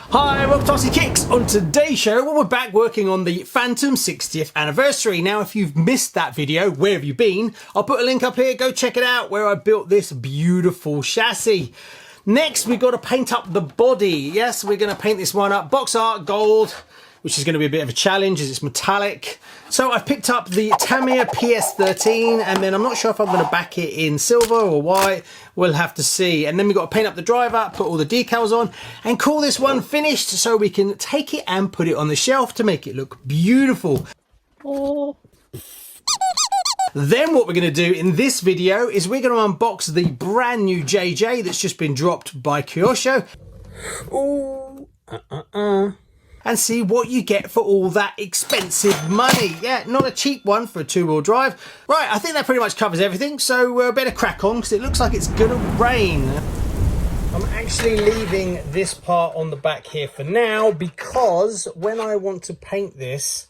Hi, welcome to RCKicks. On today's show, we're back working on the Fantom 60th anniversary. Now, if you've missed that video, where have you been? I'll put a link up here, go check it out, where I built this beautiful chassis. Next, we've got to paint up the body. Yes, we're going to paint this one up box art gold, which is going to be a bit of a challenge as it's metallic. So I've picked up the Tamiya PS13, and then I'm not sure if I'm going to back it in silver or white. We'll have to see. And then we've got to paint up the driver, put all the decals on, and call this one finished so we can take it and put it on the shelf to make it look beautiful. Oh. Then what we're going to do in this video is we're going to unbox the brand new JJ that's just been dropped by Kyosho. Ooh. And see what you get for all that expensive money. Yeah, not a cheap one for a two-wheel drive. Right, I think that pretty much covers everything, so better crack on because it looks like it's gonna rain. I'm actually leaving this part on the back here for now because when I want to paint this,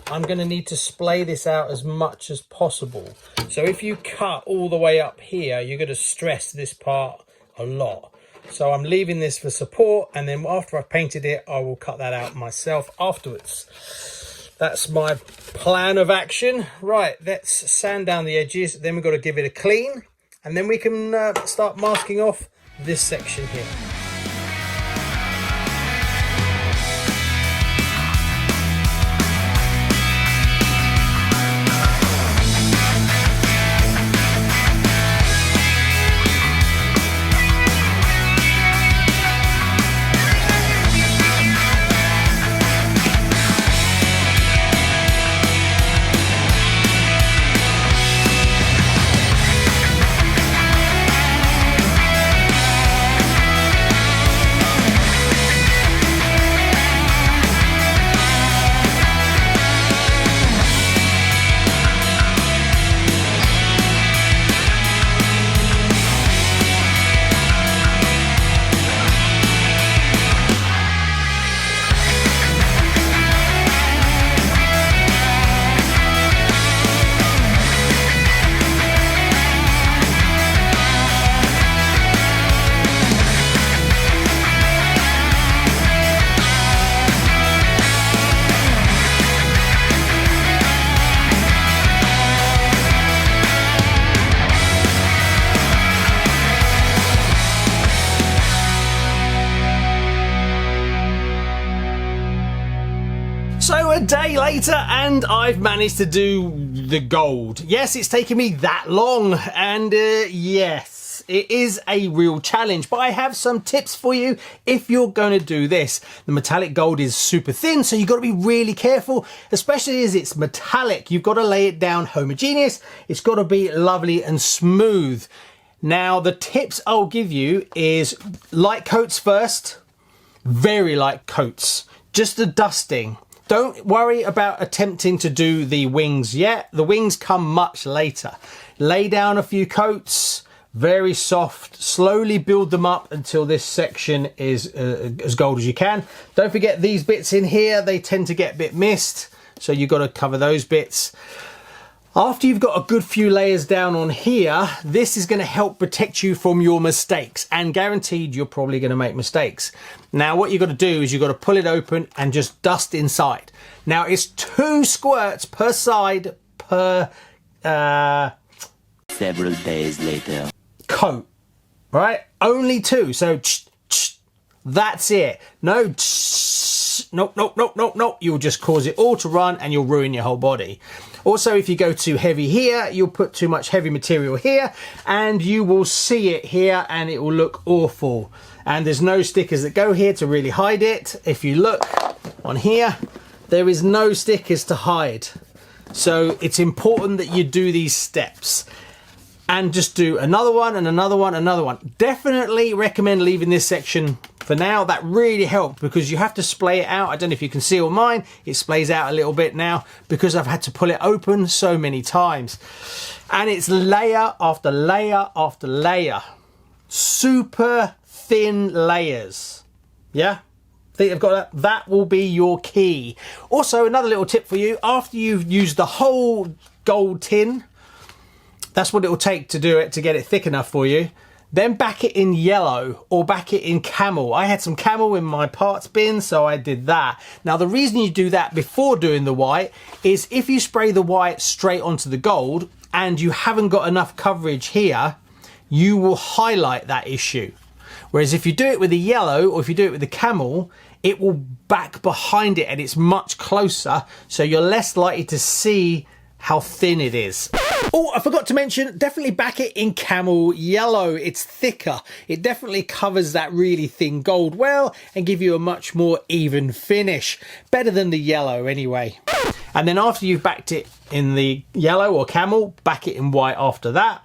I'm gonna need to splay this out as much as possible. So if you cut all the way up here, you're gonna stress this part a lot. So I'm leaving this for support, and then after I've painted it, I will cut that out myself afterwards. That's my plan of action. Right, let's sand down the edges, then we've got to give it a clean, and then we can start masking off this section here. So a day later and I've managed to do the gold. Yes, it's taken me that long, and yes, it is a real challenge, but I have some tips for you if you're going to do this. The metallic gold is super thin, so you've got to be really careful, especially as it's metallic. You've got to lay it down homogeneous. It's got to be lovely and smooth. Now, the tips I'll give you is light coats first, very light coats, just a dusting. Don't worry about attempting to do the wings yet. The wings come much later. Lay down a few coats, very soft, slowly build them up until this section is as gold as you can. Don't forget these bits in here, they tend to get a bit missed, so you've got to cover those bits. After you've got a good few layers down on here, this is going to help protect you from your mistakes, and guaranteed you're probably going to make mistakes. Now what you've got to do is you've got to pull it open and just dust inside. Now it's 2 squirts per side per several days later coat, right? Only 2, so that's it. No, nope. You'll just cause it all to run and you'll ruin your whole body. Also, if you go too heavy here, you'll put too much heavy material here and you will see it here and it will look awful. And there's no stickers that go here to really hide it. If you look on here, there is no stickers to hide. So it's important that you do these steps. And just do another one and another one, another one. Definitely recommend leaving this section for now. That really helped because you have to splay it out. I don't know if you can see on mine, it splays out a little bit now because I've had to pull it open so many times. And it's layer after layer after layer. Super thin layers. Yeah? Think I've got that? That will be your key. Also, another little tip for you, after you've used the whole gold tin, that's what it will take to do it, to get it thick enough for you. then back it in yellow or back it in camel. I had some camel in my parts bin, so I did that. Now the reason you do that before doing the white is if you spray the white straight onto the gold and you haven't got enough coverage here, you will highlight that issue. Whereas if you do it with the yellow or if you do it with the camel, it will back behind it and it's much closer, so you're less likely to see how thin it is. Oh, I forgot to mention, definitely back it in camel yellow. It's thicker. It definitely covers that really thin gold well and give you a much more even finish. Better than the yellow anyway. And then after you've backed it in the yellow or camel, back it in white after that.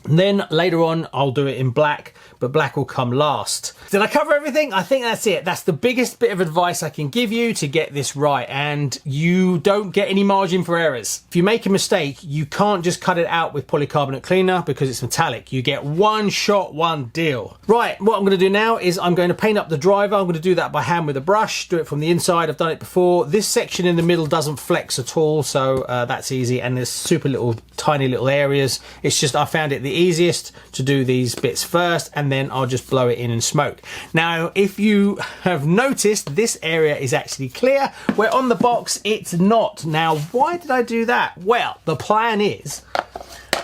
And then later on, I'll do it in black, but black will come last. Did I cover everything? I think that's it. That's the biggest bit of advice I can give you to get this right, and you don't get any margin for errors. If you make a mistake, you can't just cut it out with polycarbonate cleaner because it's metallic. You get one shot, one deal. Right, what I'm going to do now is I'm going to paint up the driver. I'm going to do that by hand with a brush, do it from the inside. I've done it before. This section in the middle doesn't flex at all, so that's easy, and there's super little, tiny little areas. It's just I found it the easiest to do these bits first, and then I'll just blow it in and smoke. Now, if you have noticed, this area is actually clear, where on the box it's not. Now, why did I do that? Well, the plan is,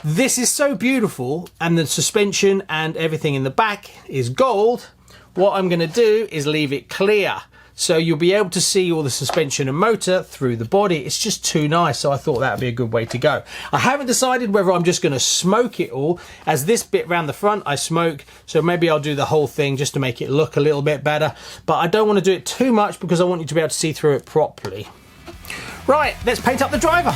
this is so beautiful, and the suspension and everything in the back is gold. What I'm going to do is leave it clear, so you'll be able to see all the suspension and motor through the body. It's just too nice, so I thought that would be a good way to go. I haven't decided whether I'm just going to smoke it all, as this bit round the front I smoke, so maybe I'll do the whole thing just to make it look a little bit better. But I don't want to do it too much because I want you to be able to see through it properly. Right, let's paint up the driver.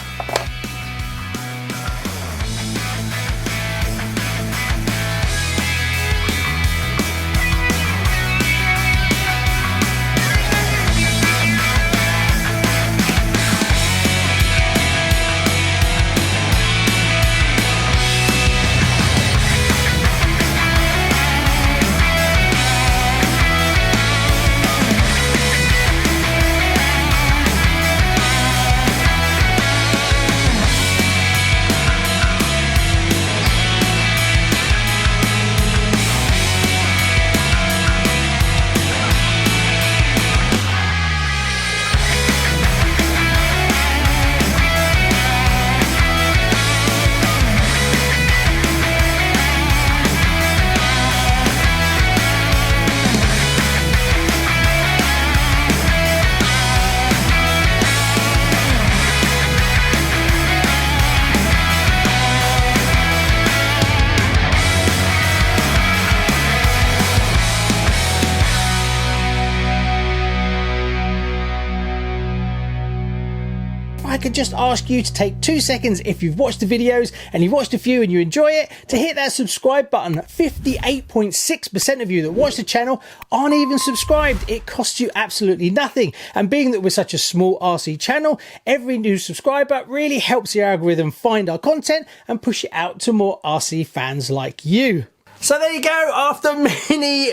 I could just ask you to take 2 seconds if you've watched the videos and you've watched a few and you enjoy it, to hit that subscribe button. 58.6% of you that watch the channel aren't even subscribed. It costs you absolutely nothing, and being that we're such a small RC channel, every new subscriber really helps the algorithm find our content and push it out to more RC fans like you. So there you go, after many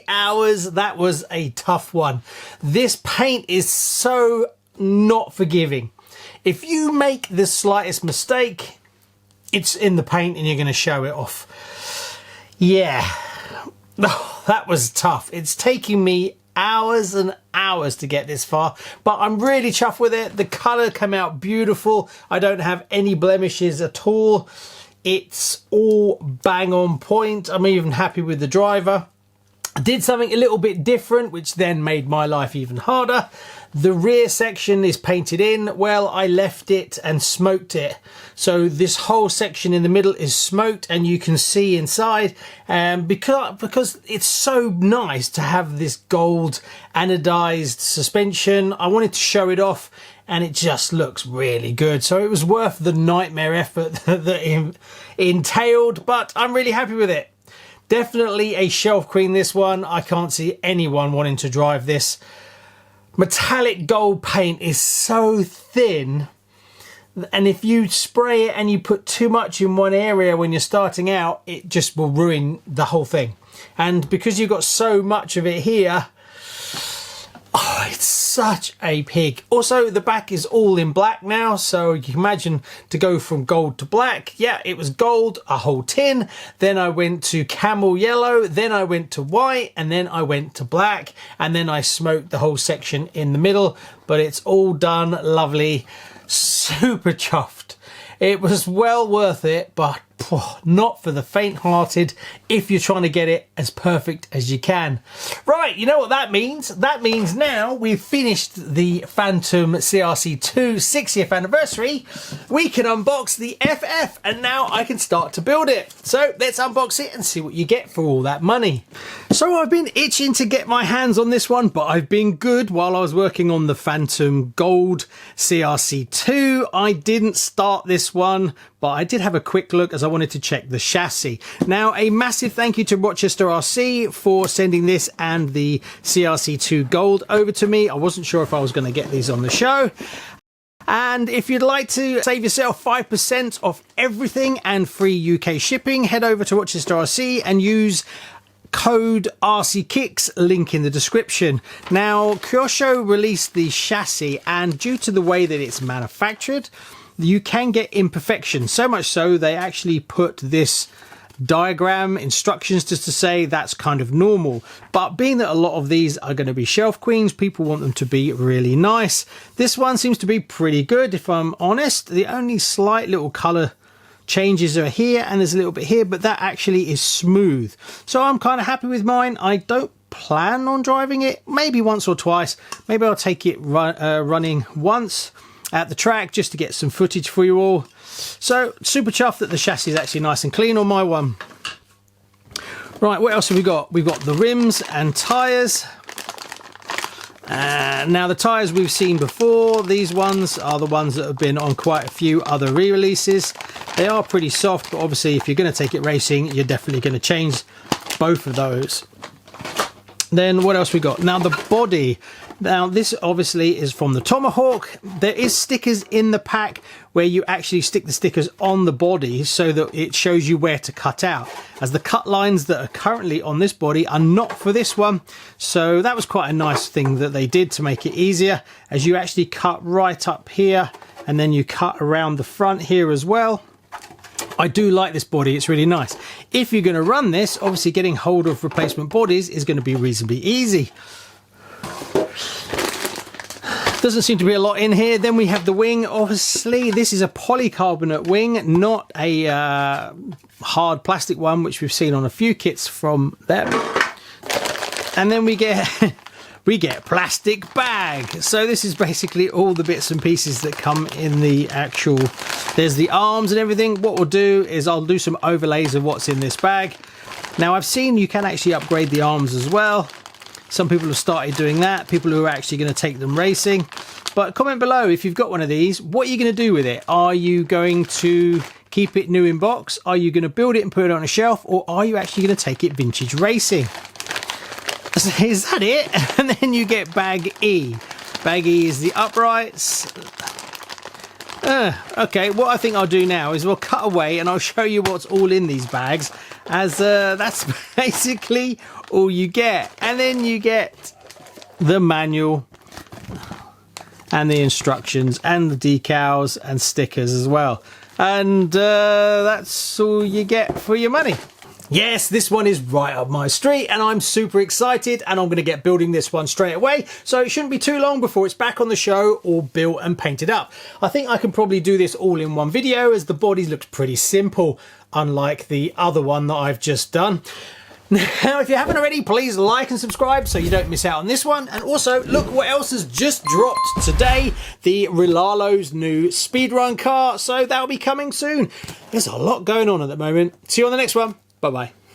hours, that was a tough one. This paint is so not forgiving. If you make the slightest mistake, it's in the paint and you're going to show it off. Yeah, oh, that was tough. It's taking me hours and hours to get this far, but I'm really chuffed with it. The colour came out beautiful. I don't have any blemishes at all. It's all bang on point. I'm even happy with the driver. I did something a little bit different, which then made my life even harder. The rear section is painted in. Well, I left it and smoked it. So this whole section in the middle is smoked and you can see inside. Because it's so nice to have this gold anodized suspension, I wanted to show it off and it just looks really good. So it was worth the nightmare effort that it entailed, but I'm really happy with it. Definitely a shelf queen, this one. I can't see anyone wanting to drive this. Metallic gold paint is so thin, and if you spray it and you put too much in one area when you're starting out, it just will ruin the whole thing. And because you've got so much of it here, oh, it's such a pig. Also, the back is all in black now, so you can imagine to go from gold to black. Yeah, it was gold, a whole tin. Then I went to camel yellow, then I went to white, and then I went to black, and then I smoked the whole section in the middle. But it's all done lovely. Super chuffed. It was well worth it, but not for the faint-hearted if you're trying to get it as perfect as you can. Right, you know what that means? That means now we've finished the Fantom CRC-II 60th anniversary, we can unbox the FF, and now I can start to build it. So let's unbox it and see what you get for all that money. So I've been itching to get my hands on this one, but I've been good while I was working on the Fantom Gold CRC-II. I didn't start this one, but I did have a quick look as I wanted to check the chassis. Now, a massive thank you to Rochester RC for sending this and the CRC-II Gold over to me. I wasn't sure if I was going to get these on the show. And if you'd like to save yourself 5% off everything and free UK shipping, head over to Rochester RC and use code RCKicks, link in the description. Now, Kyosho released the chassis, and due to the way that it's manufactured, you can get imperfections. So much so they actually put this diagram instructions just to say that's kind of normal. But being that a lot of these are going to be shelf queens, people want them to be really nice. This one seems to be pretty good, if I'm honest. The only slight little color changes are here, and there's a little bit here, but that actually is smooth. So I'm kind of happy with mine. I don't plan on driving it, maybe once or twice. Maybe I'll take it running once at the track just to get some footage for you all. So super chuffed that the chassis is actually nice and clean on my one. Right, what else have we got? We've got the rims and tyres. Now the tyres we've seen before. These ones are the ones that have been on quite a few other re-releases. They are pretty soft, but obviously if you're going to take it racing, you're definitely going to change both of those. Then what else we got? Now the body. Now this obviously is from the Tomahawk. There is stickers in the pack where you actually stick the stickers on the body so that it shows you where to cut out, as the cut lines that are currently on this body are not for this one. So that was quite a nice thing that they did to make it easier, as you actually cut right up here and then you cut around the front here as well. I do like this body, it's really nice. If you're going to run this, obviously getting hold of replacement bodies is going to be reasonably easy. Doesn't seem to be a lot in here. Then we have the wing. Obviously this is a polycarbonate wing, not a hard plastic one, which we've seen on a few kits from them. And then we get plastic bag. So this is basically all the bits and pieces that come in the actual, there's the arms and everything. What we'll do is I'll do some overlays of what's in this bag. Now I've seen you can actually upgrade the arms as well. Some people have started doing that, people who are actually going to take them racing. But comment below if you've got one of these, what are you going to do with it? Are you going to keep it new in box? Are you going to build it and put it on a shelf? Or are you actually going to take it vintage racing? Is that it? And then you get bag E. Bag E is the uprights. Okay, what I think I'll do now is we'll cut away and I'll show you what's all in these bags, as that's basically all you get. And then you get the manual and the instructions and the decals and stickers as well. And that's all you get for your money. Yes, this one is right up my street and I'm super excited, and I'm going to get building this one straight away. So it shouldn't be too long before it's back on the show or built and painted up. I think I can probably do this all in one video, as the body looks pretty simple, unlike the other one that I've just done. Now, if you haven't already, please like and subscribe so you don't miss out on this one. And also, look what else has just dropped today. The Rilalo's new speedrun car. So that'll be coming soon. There's a lot going on at the moment. See you on the next one. Bye-bye.